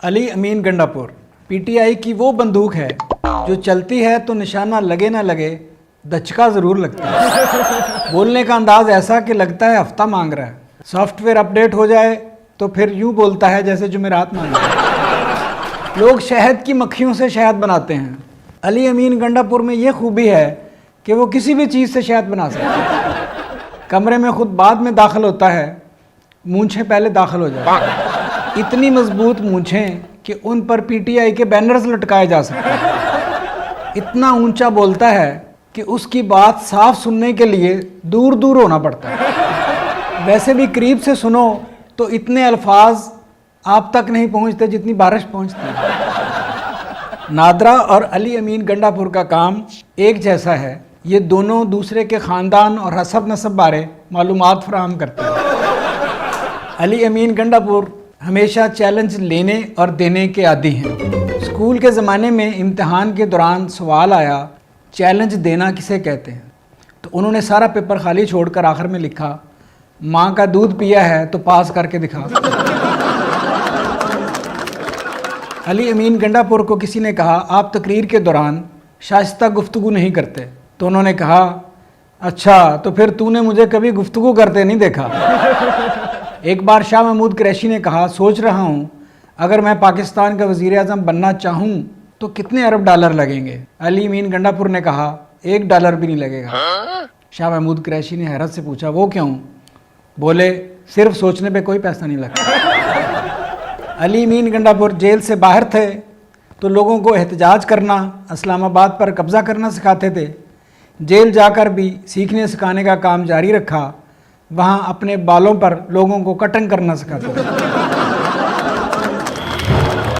अली अमीन Gandapur PTI की वो बंदूक है जो चलती है तो निशाना लगे ना लगे दचका ज़रूर लगता है। बोलने का अंदाज़ ऐसा कि लगता है हफ्ता मांग रहा है। सॉफ्टवेयर अपडेट हो जाए तो फिर यूँ बोलता है जैसे जुमेरात मांग रहा है। लोग शहद की मक्खियों से शहद बनाते हैं। अली अमीन गंडापुर में ये खूबी है कि वो किसी भी चीज़ से शहद बना सकता है। कमरे में खुद बाद में दाखिल होता है, मूंछें पहले दाखिल हो जाए। इतनी मजबूत मूंछें कि उन पर पीटीआई के बैनर्स लटकाए जा सकते हैं। इतना ऊंचा बोलता है कि उसकी बात साफ सुनने के लिए दूर दूर होना पड़ता है। वैसे भी करीब से सुनो तो इतने अल्फाज आप तक नहीं पहुंचते जितनी बारिश पहुंचती है। नादरा और अली अमीन गंडापुर का काम एक जैसा है। ये दोनों दूसरे के ख़ानदान और हसब नसब बारे मालूमात फराहम करते हैं। अली अमीन गंडापुर हमेशा चैलेंज लेने और देने के आदी हैं। स्कूल के ज़माने में इम्तिहान के दौरान सवाल आया, चैलेंज देना किसे कहते हैं? तो उन्होंने सारा पेपर खाली छोड़कर आखिर में लिखा, माँ का दूध पिया है तो पास करके दिखा। अली अमीन गंडापुर को किसी ने कहा, आप तकरीर के दौरान शाइस्ता गुफ्तगू नहीं करते। तो उन्होंने कहा, अच्छा तो फिर तूने मुझे कभी गुफ्तगू करते नहीं देखा। एक बार शाह महमूद कुरैशी ने कहा, सोच रहा हूँ अगर मैं पाकिस्तान का वज़ीर आज़म बनना चाहूँ तो कितने अरब डॉलर लगेंगे? अली अमीन गंडापुर ने कहा, $1 भी नहीं लगेगा। शाह महमूद कुरैशी ने हैरत से पूछा, वो क्यों? बोले, सिर्फ सोचने पे कोई पैसा नहीं लगता। अली अमीन गंडापुर जेल से बाहर थे तो लोगों को एहतजाज करना, इस्लामाबाद पर कब्ज़ा करना सिखाते थे। जेल जाकर भी सीखने सिखाने का काम जारी रखा। वहाँ अपने बालों पर लोगों को कटिंग करना सिखाते थे।